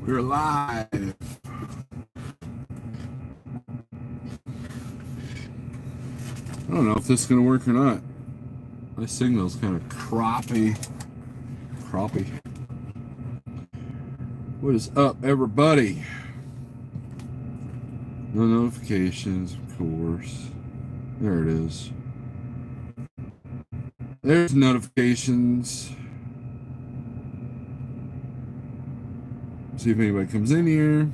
We're live. I don't know if this is going to work or not. My signal's kind of crappy. What is up, everybody? No notifications, of course. There it is. There's notifications. See if anybody comes in here.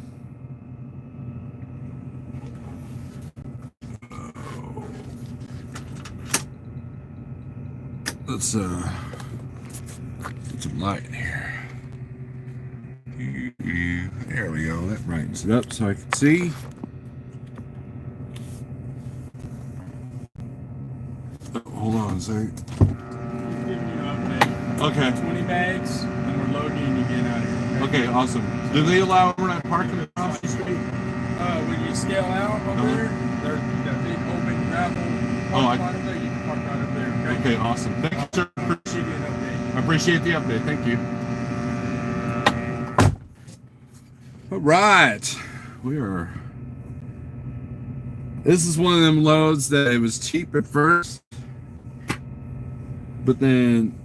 Let's put some light in here. There we go. That brightens it up so I can see. Oh, hold on a second. Okay. 20 bags, and we're loading and you get out of here. Okay, awesome. Do they allow overnight parking across the street? When you scale out over there, there's that big open gravel parking lot over there. You can park right over there. Okay, awesome. Thank you, sir. Appreciate the update. I appreciate the update. Thank you. All right. This is one of them loads that it was cheap at first, but then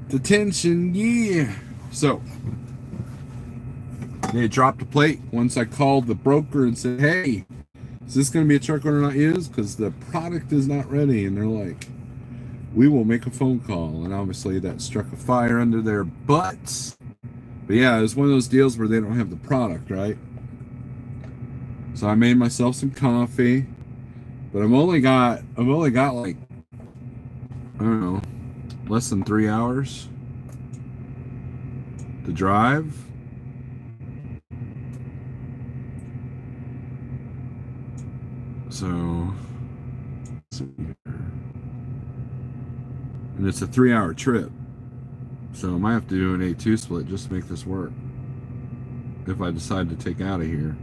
the tension, yeah. So they dropped a plate once I called the broker and said, hey, is this going to be a truck order not used? Because the product is not ready. And they're like, we will make a phone call. And obviously that struck a fire under their butts. But yeah, it was one of those deals where they don't have the product, right? So I made myself some coffee. But I've only got like, I don't know, less than 3 hours to drive. So, let's see here. And it's a 3-hour trip. So I might have to do an A2 split just to make this work. If I decide to take out of here.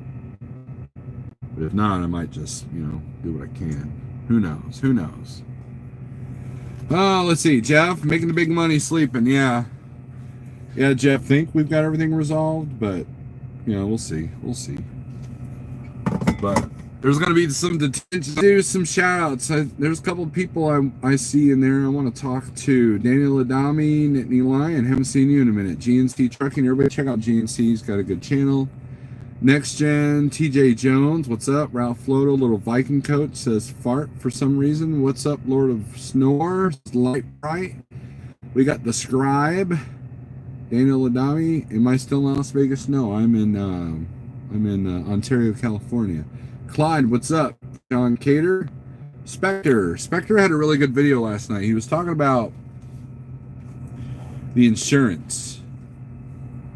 But if not, I might just, do what I can. Who knows? Who knows? Oh, let's see. Jeff, making the big money sleeping. Yeah. Yeah, Jeff, think we've got everything resolved, but, we'll see. We'll see. But there's going to be some detention. Do some shout outs. There's a couple of people I see in there I want to talk to. Daniel Adami, Nittany Lion. Haven't seen you in a minute. GNC Trucking. Everybody check out GNC. He's got a good channel. Next Gen, TJ Jones. What's up? Ralph Floto, little Viking coat, says fart for some reason. What's up, Lord of Snore? Light bright. We got the Scribe. Daniel Adami. Am I still in Las Vegas? No, I'm in Ontario, California. Clyde, what's up? John Cater. Spectre had a really good video last night. He was talking about the insurance.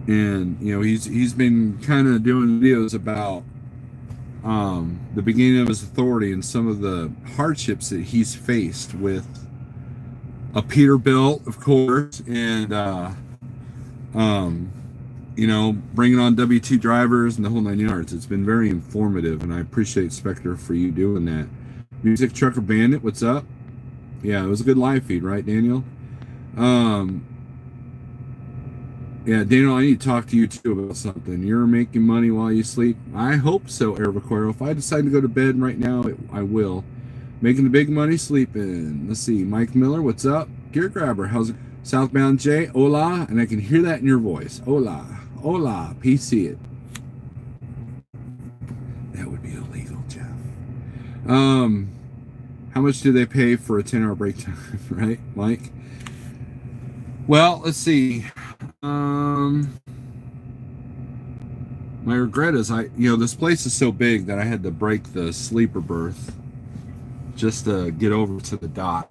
And, he's been kind of doing videos about the beginning of his authority and some of the hardships that he's faced with a Peterbilt, of course, and, bringing on W2 drivers and the whole 9 yards. It's been very informative, and I appreciate Spectre for you doing that. Music Trucker Bandit, what's up? Yeah, it was a good live feed, right, Daniel? Yeah, Daniel, I need to talk to you too about something. You're making money while you sleep. I hope so, Ervaquero. If I decide to go to bed right now, I will. Making the big money sleeping. Let's see. Mike Miller, what's up? Gear Grabber, how's it? Southbound J, hola. And I can hear that in your voice. Hola. Hola. PC it. That would be illegal, Jeff. How much do they pay for a 10-hour break time, right, Mike? Well, let's see. My regret is this place is so big that I had to break the sleeper berth just to get over to the dock.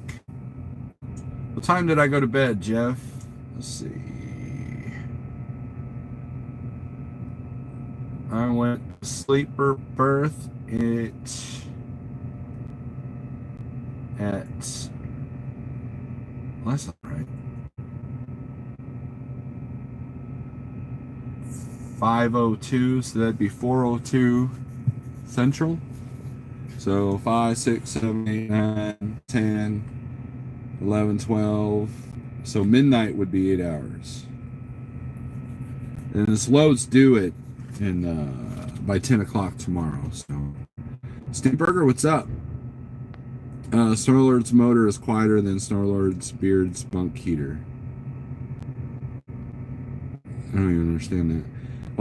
What time did I go to bed, Jeff? Let's see. I went to sleeper berth at well, that's not right. 5:02, so that'd be 4:02 Central. So 5, 6, 7, 8, 9, 10, 11, 12. So midnight would be 8 hours. And this load's due it by 10 o'clock tomorrow. So, Steve Berger, what's up? Snowlord's motor is quieter than Snowlord's Beard's bunk heater. I don't even understand that.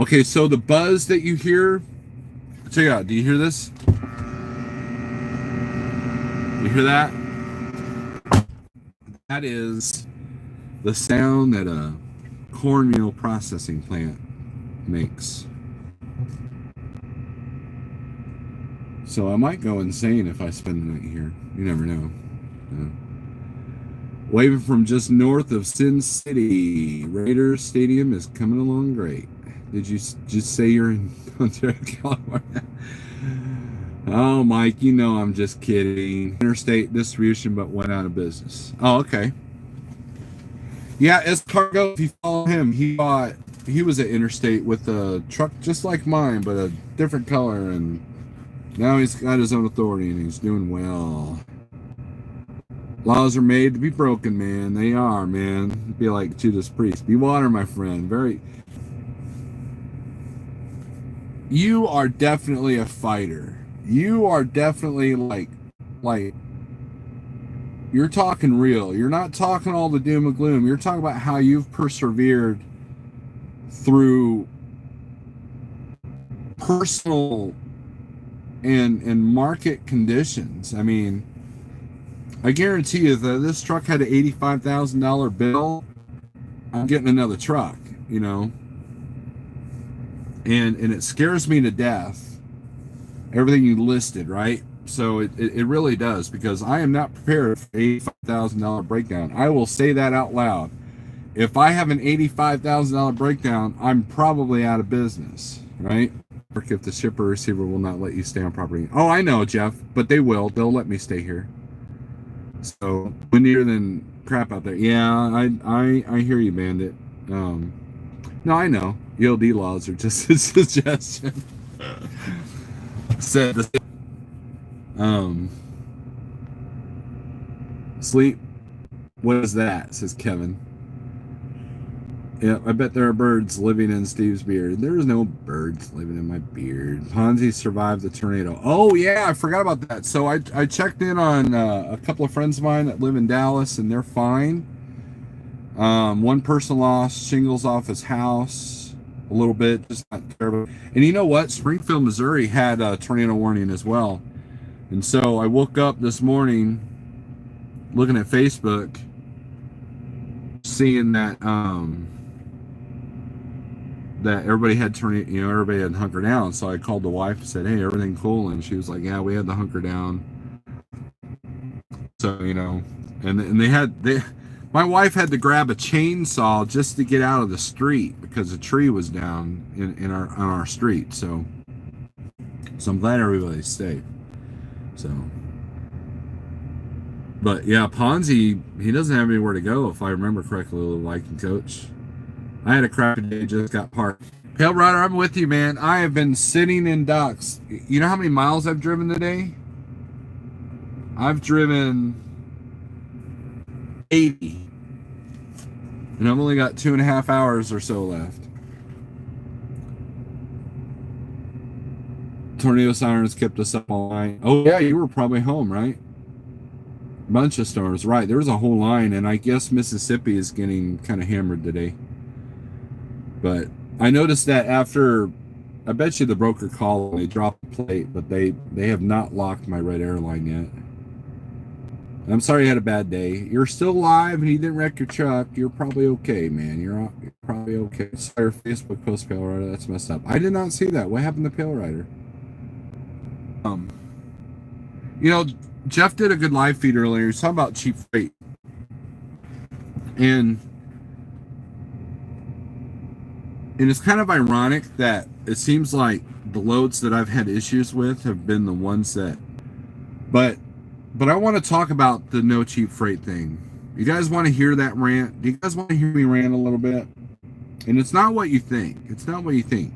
Okay, so the buzz that you hear, check it out. Do you hear this? You hear that? That is the sound that a cornmeal processing plant makes. So I might go insane if I spend the night here. You never know. Waving from just north of Sin City, Raiders Stadium is coming along great. Did you just say you're in Ontario, California? Oh, Mike, you know I'm just kidding. Interstate distribution, but went out of business. Oh, okay. Yeah, as cargo, if you follow him, he was at Interstate with a truck just like mine, but a different color, and now he's got his own authority and he's doing well. Laws are made to be broken, man. They are, man. Be like Judas Priest. Be water, my friend. You are definitely a fighter. You are definitely like you're talking real. You're not talking all the doom and gloom. You're talking about how you've persevered through personal and market conditions. I mean, I guarantee you that this truck had an $85,000 bill, I'm getting another truck, you know. And it scares me to death, everything you listed, right? So it really does, because I am not prepared for an $85,000 breakdown. I will say that out loud. If I have an $85,000 breakdown, I'm probably out of business, right? If the shipper or receiver will not let you stay on property. Oh, I know, Jeff, but they will. They'll let me stay here. So windier than crap out there. Yeah, I hear you, Bandit. No, I know. ELD laws are just a suggestion. Said sleep. What is that? Says Kevin. Yeah, I bet there are birds living in Steve's beard. There's no birds living in my beard. Ponzi survived the tornado. Oh, yeah, I forgot about that. So I checked in on a couple of friends of mine that live in Dallas, and they're fine. One person lost shingles off his house a little bit, just not terrible. And you know what? Springfield, Missouri had a tornado warning as well. And so I woke up this morning looking at Facebook, seeing that that everybody had everybody had hunkered down. So I called the wife and said, "Hey, everything cool?" And she was like, "Yeah, we had to hunker down." So and my wife had to grab a chainsaw just to get out of the street because a tree was down on our street. So I'm glad everybody's safe. So, but yeah, Ponzi, he doesn't have anywhere to go, if I remember correctly, the Viking coach. I had a crappy day, just got parked. Pale Rider, I'm with you, man. I have been sitting in docks. You know how many miles I've driven today? I've driven 80. And I've only got 2.5 hours or so left. Tornado sirens kept us up all night. Oh, yeah, you were probably home, right? Bunch of storms, right. There was a whole line, and I guess Mississippi is getting kind of hammered today. But I noticed that after, I bet you the broker called and they dropped the plate, but they have not locked my red airline yet. I'm sorry you had a bad day. You're still alive and you didn't wreck your truck. You're probably okay, man. You're probably okay. Sorry, Facebook post, Pale Rider. That's messed up. I did not see that. What happened to Pale Rider? Jeff did a good live feed earlier. He was talking about cheap freight. And it's kind of ironic that it seems like the loads that I've had issues with have been the ones that, but I want to talk about the no cheap freight thing. You guys want to hear that rant? Do you guys want to hear me rant a little bit? And it's not what you think. It's not what you think.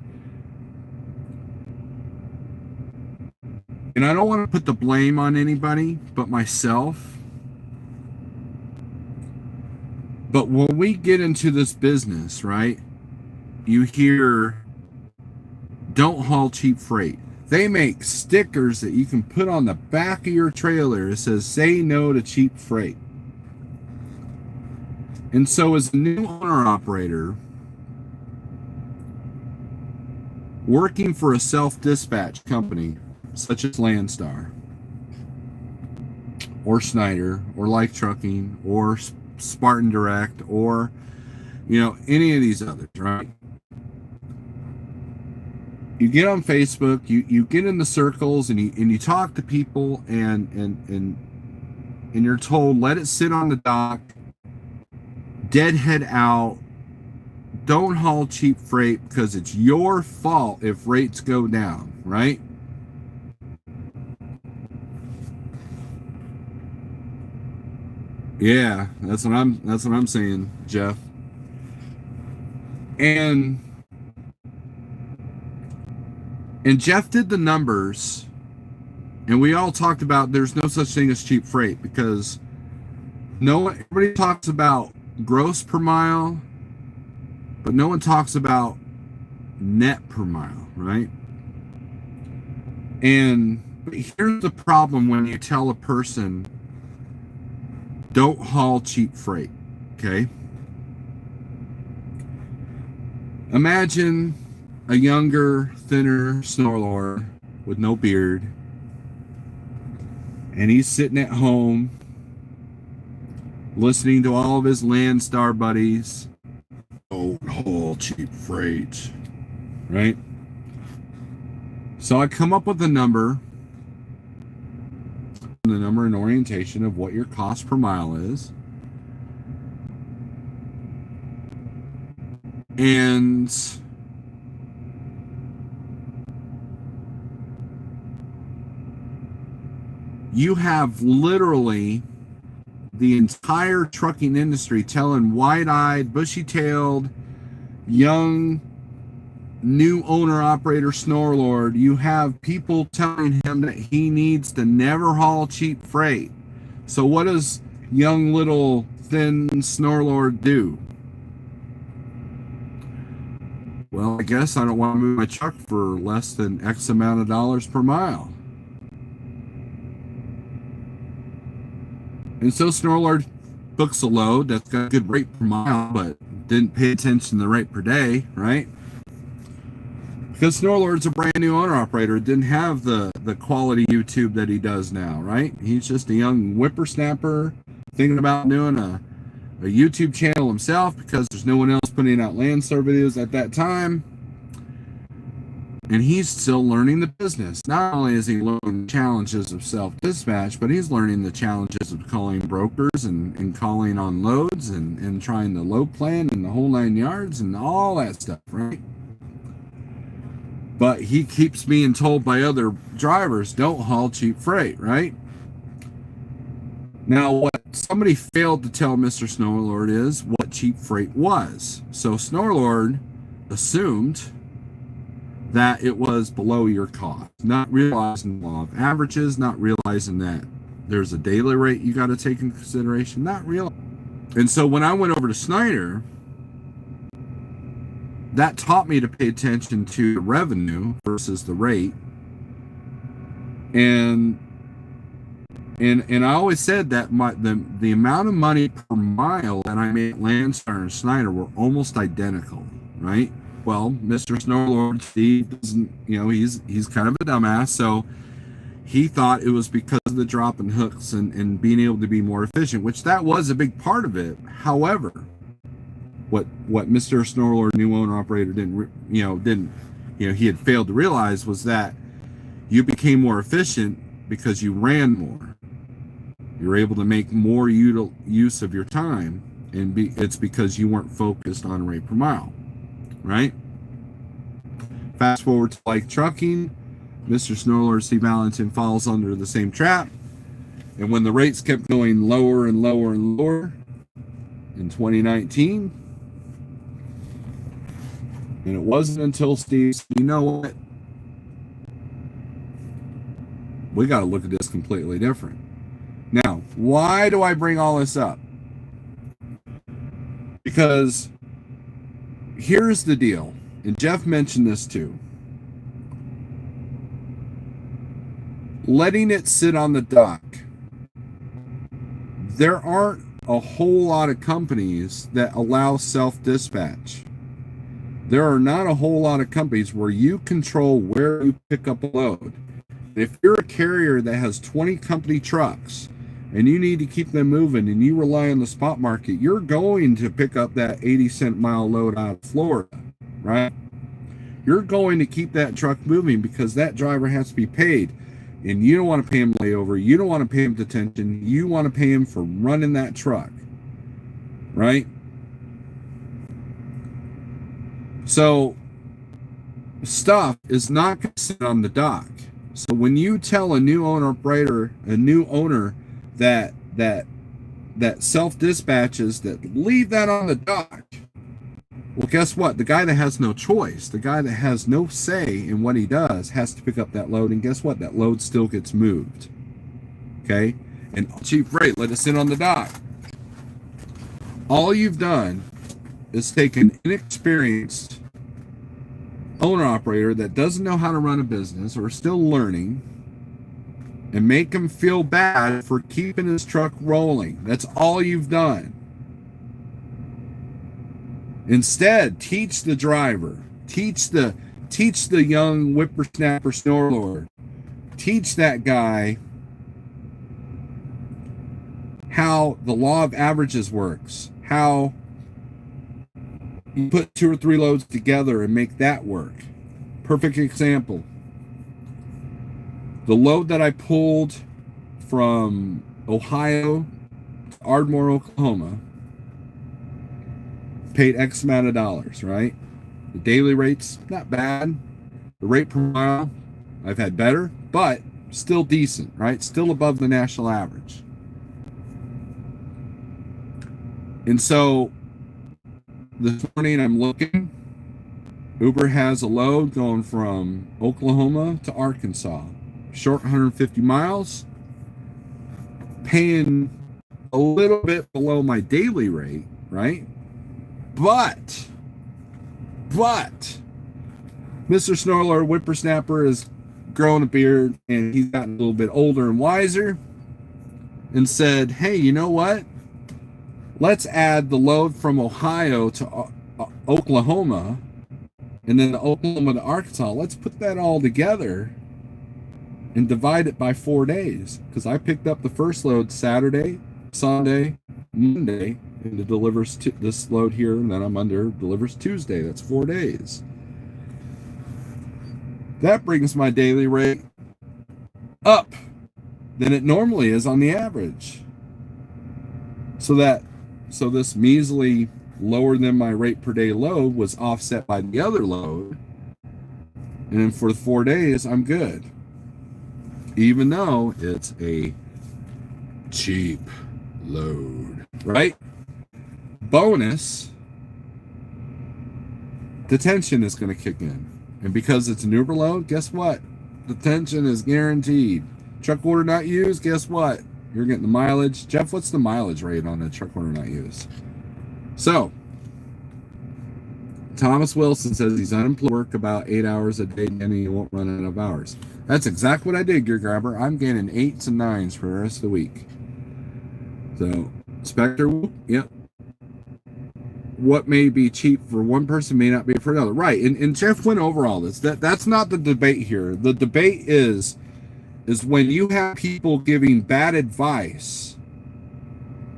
And I don't want to put the blame on anybody but myself. But when we get into this business, right? you hear, don't haul cheap freight. They make stickers that you can put on the back of your trailer. It says, say no to cheap freight. And so as a new owner operator, working for a self-dispatch company, such as Landstar, or Schneider, or Like Trucking, or Spartan Direct, or, any of these others, right? You get on Facebook, you get in the circles, and you talk to people, and you're told, let it sit on the dock, deadhead out, don't haul cheap freight because it's your fault if rates go down, right? Yeah, that's what I'm saying, Jeff. And Jeff did the numbers, and we all talked about there's no such thing as cheap freight because everybody talks about gross per mile, but no one talks about net per mile, right? And here's the problem when you tell a person, don't haul cheap freight, okay? Imagine a younger, thinner snorlord with no beard, and he's sitting at home listening to all of his Landstar buddies, don't haul cheap freight, right? So I come up with a number, the number and orientation of what your cost per mile is, and you have literally the entire trucking industry telling wide-eyed, bushy-tailed, young, new owner-operator snorlord, you have people telling him that he needs to never haul cheap freight. So what does young, little, thin snorlord do? Well, I guess I don't want to move my truck for less than X amount of dollars per mile. And so Snorlord books a load that's got a good rate per mile, but didn't pay attention to the rate per day, right? Because Snorlord's a brand new owner operator, didn't have the quality YouTube that he does now, right? He's just a young whippersnapper thinking about doing a YouTube channel himself because there's no one else putting out Landstar videos at that time. And he's still learning the business. Not only is he learning the challenges of self-dispatch, but he's learning the challenges of calling brokers and calling on loads and trying the load plan and the whole 9 yards and all that stuff, right? But he keeps being told by other drivers, don't haul cheap freight, right? Now, what somebody failed to tell Mr. Snorlord is what cheap freight was. So Snorlord assumed that it was below your cost, not realizing the law of averages, not realizing that there's a daily rate you got to take into consideration, not real. And so when I went over to Schneider, that taught me to pay attention to the revenue versus the rate. And I always said that the amount of money per mile that I made at Landstar and Schneider were almost identical, right? Well, Mr. Snorlord, he doesn't, he's kind of a dumbass, so he thought it was because of the drop in hooks and being able to be more efficient, which that was a big part of it. However, what Mr. Snorlord, new owner operator, he had failed to realize was that you became more efficient because you ran more. You're able to make more use of your time, and it's because you weren't focused on rate per mile. Right? Fast forward to Like Trucking, Mr. Snorlord C. Valentin falls under the same trap. And when the rates kept going lower and lower and lower in 2019, and it wasn't until Steve said, you know what? We got to look at this completely different. Now, why do I bring all this up? Because here's the deal. and Jeff mentioned this too, letting it sit on the dock. There aren't a whole lot of companies that allow self-dispatch. There are not a whole lot of companies where you control where you pick up a load. If you're a carrier that has 20 company trucks and you need to keep them moving and you rely on the spot market, you're going to pick up that 80-cent mile load out of Florida, right? You're going to keep that truck moving because that driver has to be paid. And you don't want to pay him layover. You don't want to pay him detention. You want to pay him for running that truck, right? So stuff is not going to sit on the dock. So when you tell a new owner operator, a new owner that self-dispatches, that leave that on the dock, well, guess what? The guy that has no choice, the guy that has no say in what he does, has to pick up that load. And guess what? That load still gets moved. Okay? And cheap freight, let it sit on the dock. All you've done is take an inexperienced owner-operator that doesn't know how to run a business or is still learning and make him feel bad for keeping his truck rolling. That's all you've done. Instead, teach the driver, teach the young whippersnapper snorlord, teach that guy how the law of averages works, how you put 2 or 3 loads together and make that work. Perfect example. The load that I pulled from Ohio to Ardmore, Oklahoma, paid X amount of dollars, right? The daily rate's not bad. The rate per mile, I've had better, but still decent, right? Still above the national average. And so this morning I'm looking. Uber has a load going from Oklahoma to Arkansas. Short 150 miles. Paying a little bit below my daily rate, right? But Mr. Snorler, whippersnapper, is growing a beard and he's gotten a little bit older and wiser and said, hey, you know what? Let's add the load from Ohio to Oklahoma and then the Oklahoma to Arkansas. Let's put that all together and divide it by 4 days. Because I picked up the first load Saturday, Sunday, Monday, and it delivers this load here, and then I'm under delivers Tuesday. That's 4 days. That brings my daily rate up than it normally is on the average. So this measly lower than my rate per day load was offset by the other load. And then for 4 days, I'm good. Even though it's a cheap load, right? Bonus, detention is going to kick in. And because it's an Uber load, guess what? Detention is guaranteed. Truck order not used, guess what? You're getting the mileage. Jeff, what's the mileage rate on a truck order not used? So, Thomas Wilson says he's unemployed, work about 8 hours a day, and he won't run out of hours. That's exactly what I did, Gear Grabber. I'm getting 8s and 9s for the rest of the week. So, Spectre, yep. What may be cheap for one person may not be for another. Right, and Jeff went over all this. That's not the debate here. The debate is when you have people giving bad advice,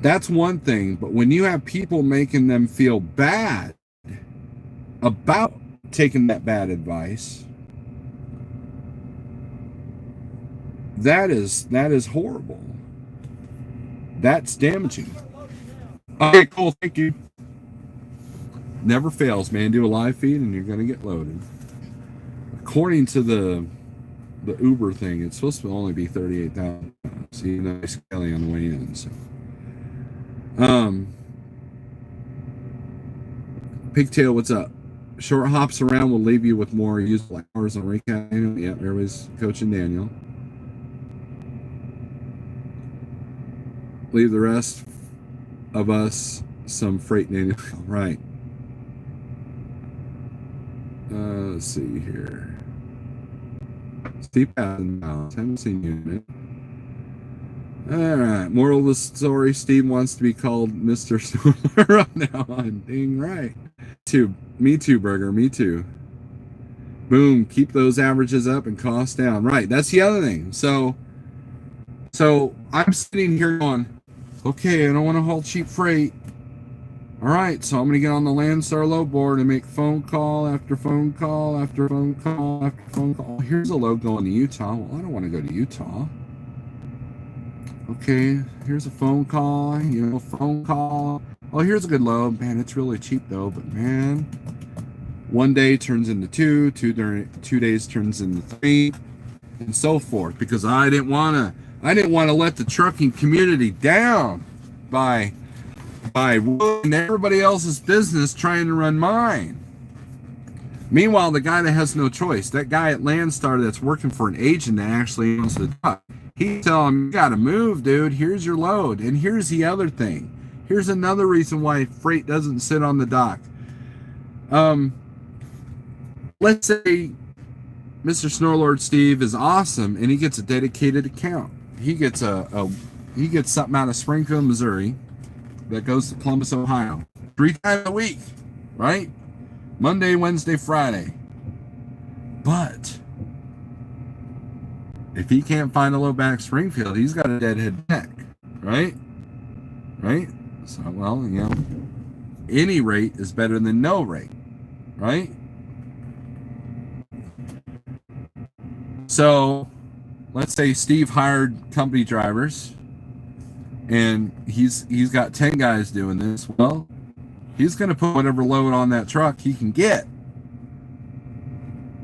that's one thing. But when you have people making them feel bad about taking that bad advice, that is horrible. That's damaging. Okay, cool. Thank you. Never fails, man. Do a live feed and you're going to get loaded. According to the Uber thing, it's supposed to only be 38,000. So you know, Skelly on the way in. So, Pigtail, what's up? Short hops around will leave you with more useful hours on recap. Yep, everybody's coaching Daniel. Leave the rest of us some freight, Daniel. Right. Let's see here. Steve Patton, haven't seen you in it. All right. Moral of the story: Steve wants to be called Mr. Snorer now on. Dang right. Me too, Burger. Me too. Boom. Keep those averages up and costs down. Right. That's the other thing. So I'm sitting here going, okay, I don't want to haul cheap freight. All right, so I'm going to get on the Landstar load board and make phone call after phone call after phone call after phone call. Here's a load going to Utah. Well, I don't want to go to Utah. Okay, here's a phone call, phone call. Oh, here's a good load. Man, it's really cheap though, but man, one day turns into two, 2 days turns into three, and so forth. Because I didn't want to let the trucking community down by ruining everybody else's business trying to run mine. Meanwhile, the guy that has no choice, that guy at Landstar that's working for an agent that actually owns the truck, he's telling him, you gotta move, dude. Here's your load. And here's the other thing. Here's another reason why freight doesn't sit on the dock. Let's say Mr. Snorlord Steve is awesome and he gets a dedicated account. He gets something out of Springfield, Missouri that goes to Columbus, Ohio 3 times a week, right? Monday, Wednesday, Friday. But if he can't find a load back Springfield, he's got a deadhead neck, right? Right? So, well, any rate is better than no rate, right? So, let's say Steve hired company drivers and he's got 10 guys doing this. Well, he's going to put whatever load on that truck he can get.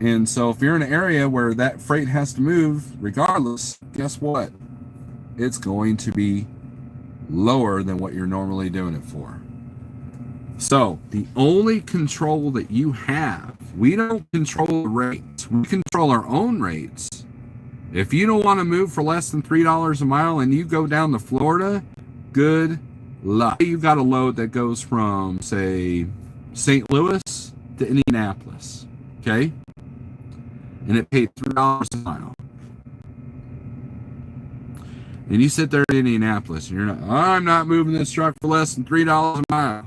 And so if you're in an area where that freight has to move regardless, guess what? It's going to be lower than what you're normally doing it for. So the only control that you have, we don't control the rates. We control our own rates. If you don't want to move for less than $3 a mile and you go down to Florida, good luck. You've got a load that goes from, say, St. Louis to Indianapolis, okay? And it paid $3 a mile. And you sit there in Indianapolis and I'm not moving this truck for less than $3 a mile.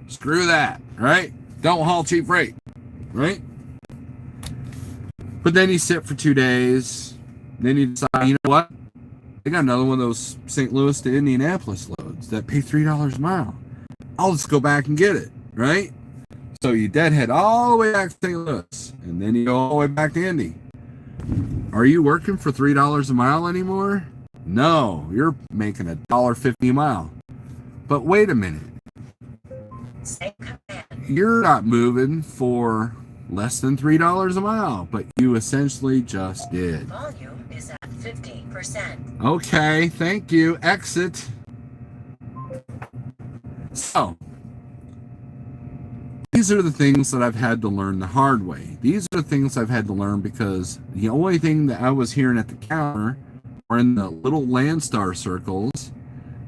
Screw that, right? Don't haul cheap freight, right? But then you sit for 2 days. Then you decide, you know what? I got another one of those St. Louis to Indianapolis loads that pay $3 a mile. I'll just go back and get it, right? So you deadhead all the way back to St. Louis, and then you go all the way back to Indy. Are you working for $3 a mile anymore? No, you're making $1.50 a mile. But wait a minute. You're not moving for less than $3 a mile, but you essentially just did. Volume is at 50%. Okay, thank you. Exit. So, these are the things that I've had to learn the hard way. These are the things I've had to learn because the only thing that I was hearing at the counter or in the little Landstar circles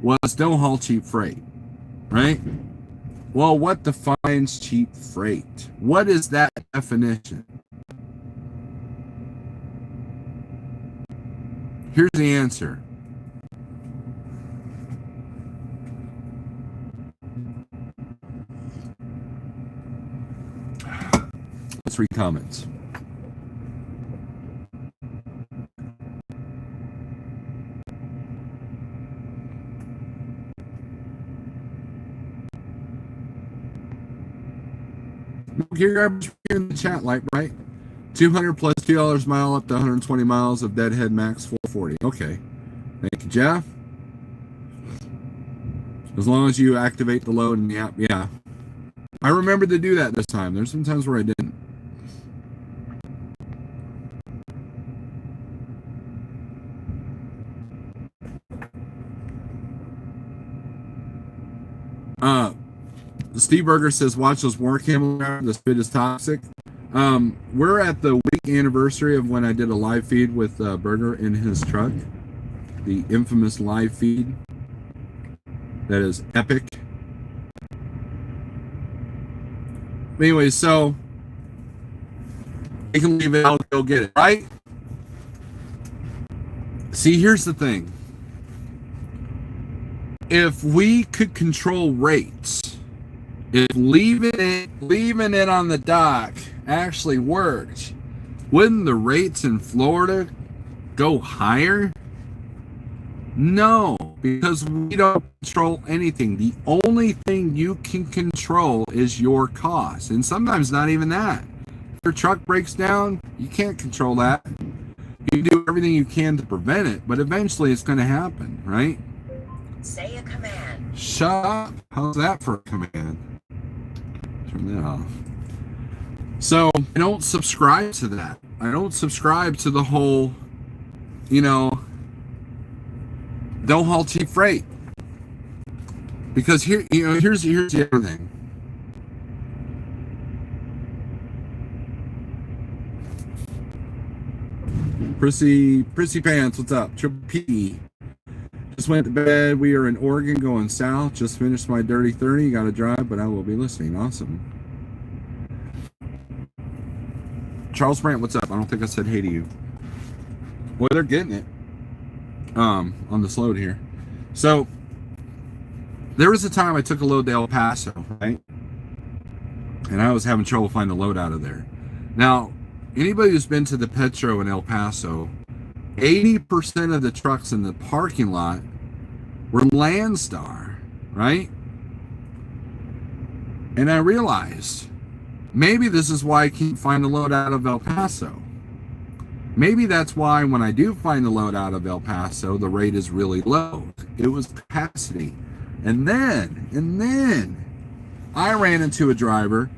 was don't haul cheap freight, right? Well, what defines cheap freight? What is that definition? Here's the answer. Let's read comments. Gear garbage in the chat, like, right? 200 plus $2 a mile up to 120 miles of deadhead max 440. Okay. Thank you, Jeff. As long as you activate the load in the app, yeah. I remembered to do that this time. There's some times where I didn't. Steve Berger says, watch those war camel drivers. The spit is toxic. We're at the week anniversary of when I did a live feed with Berger in his truck. The infamous live feed. That is epic. Anyway, so They can leave it, I'll go get it, right? See, here's the thing. If we could control rates, if leaving it on the dock actually worked, wouldn't the rates in Florida go higher? No, because we don't control anything. The only thing you can control is your cost, and sometimes not even that. If your truck breaks down, you can't control that. You do everything you can to prevent it, but eventually it's going to happen, right? Say a command. Shut up. How's that for a command? Turn that off. So I don't subscribe to that. I don't subscribe to the whole, don't haul cheap freight. Because here's the other thing. Prissy Pants, what's up? Triple P. Just went to bed. We are in Oregon going south. Just finished my dirty 30. Got to drive, but I will be listening. Awesome. Charles Brandt, what's up? I don't think I said hey to you. Well, they're getting it. On this load here. So there was a time I took a load to El Paso, right? And I was having trouble finding the load out of there. Now, anybody who's been to the Petro in El Paso, 80% of the trucks in the parking lot were Landstar, right? And I realized maybe this is why I can't find the load out of El Paso. Maybe that's why when I do find the load out of El Paso, the rate is really low. It was capacity. And then I ran into a driver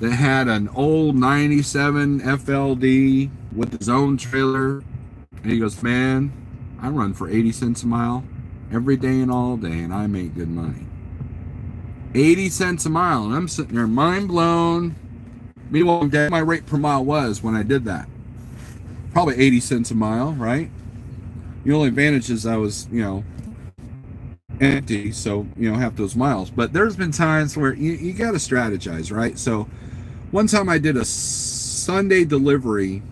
that had an old 97 FLD with his own trailer. And he goes, man, I run for 80 cents a mile every day and all day, and I make good money. 80 cents a mile. And I'm sitting there mind blown. Meanwhile, my rate per mile was when I did that. Probably 80 cents a mile, right? The only advantage is I was, empty, so, half those miles. But there's been times where you got to strategize, right? So one time I did a Sunday delivery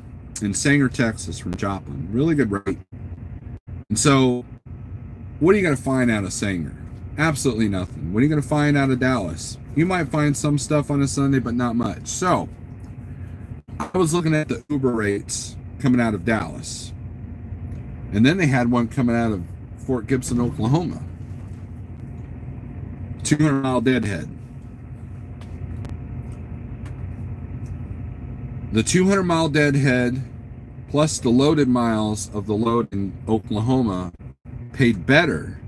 in Sanger, Texas from Joplin. Really good rate. And so what are you going to find out of Sanger? Absolutely nothing. What are you going to find out of Dallas? You might find some stuff on a Sunday, but not much. So I was looking at the Uber rates coming out of Dallas. And then they had one coming out of Fort Gibson, Oklahoma. 200-mile deadhead. The 200-mile deadhead plus the loaded miles of the load in Oklahoma paid better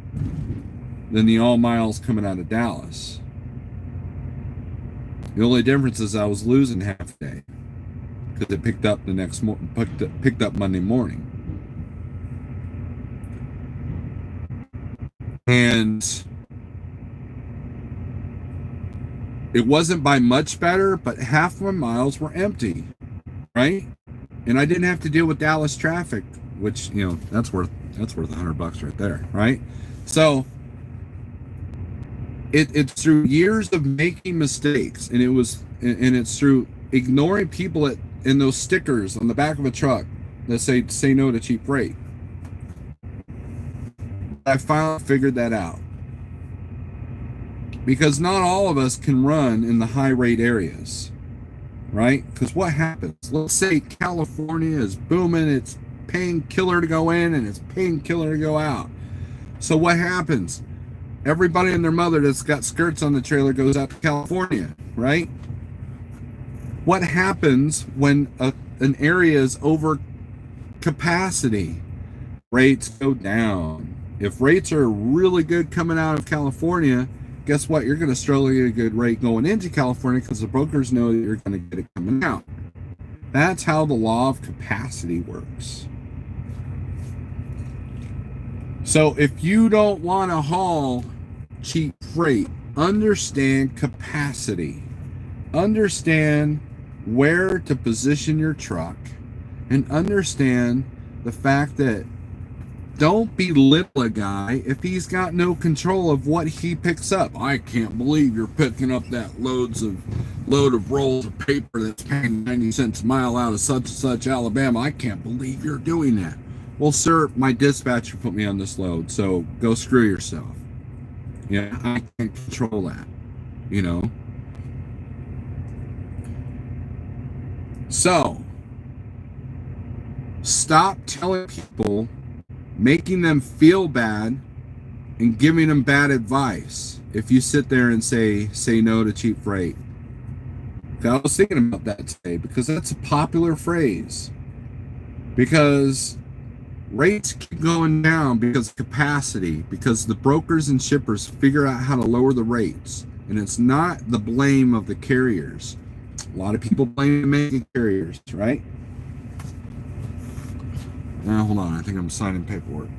than the all miles coming out of Dallas. The only difference is I was losing half a day because it picked up the next picked up Monday morning. And it wasn't by much better, but half my miles were empty, right? And I didn't have to deal with Dallas traffic, which, that's worth $100 right there, right? So it's through years of making mistakes, and it's through ignoring people in those stickers on the back of a truck that say no to cheap freight. I finally figured that out. Because not all of us can run in the high rate areas, right? Because what happens? Let's say California is booming, it's paying killer to go in and it's paying killer to go out. So what happens? Everybody and their mother that's got skirts on the trailer goes out to California, right? What happens when an area is over capacity? Rates go down. If rates are really good coming out of California, guess what? You're going to struggle to get a good rate going into California because the brokers know that you're going to get it coming out. That's how the law of capacity works. So if you don't want to haul cheap freight, understand capacity. Understand where to position your truck, and understand the fact that Don't belittle a guy if he's got no control of what he picks up. I can't believe you're picking up that load of rolls of paper that's paying 90 cents a mile out of such and such Alabama. I can't believe you're doing that. Well, sir, my dispatcher put me on this load, so go screw yourself. Yeah, I can't control that, you know. So, stop telling people, making them feel bad, and giving them bad advice if you sit there and say no to cheap freight. I was thinking about that today because that's a popular phrase. Because rates keep going down because of capacity, because the brokers and shippers figure out how to lower the rates. And it's not the blame of the carriers. A lot of people blame the mega carriers, right? Now, hold on. I think I'm signing paperwork.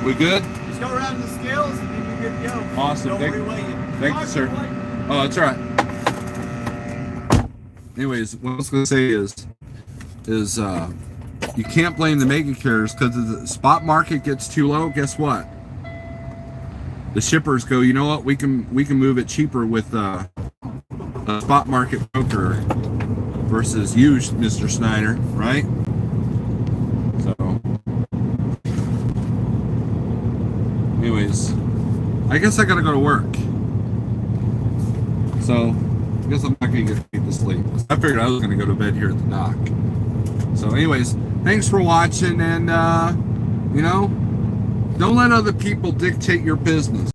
We good? Just go around the scales and then you're good to go. Awesome. Don't Thank you, sir. Oh, that's all right. Anyways, what I was going to say is you can't blame the mega carriers because if the spot market gets too low, guess what? The shippers go, you know what? We can move it cheaper with a spot market broker versus you, Mr. Schneider, right? So, anyways, I guess I gotta go to work. So, I guess I'm not gonna get paid to sleep. I figured I was gonna go to bed here at the dock. So, anyways, thanks for watching, and you know, don't let other people dictate your business.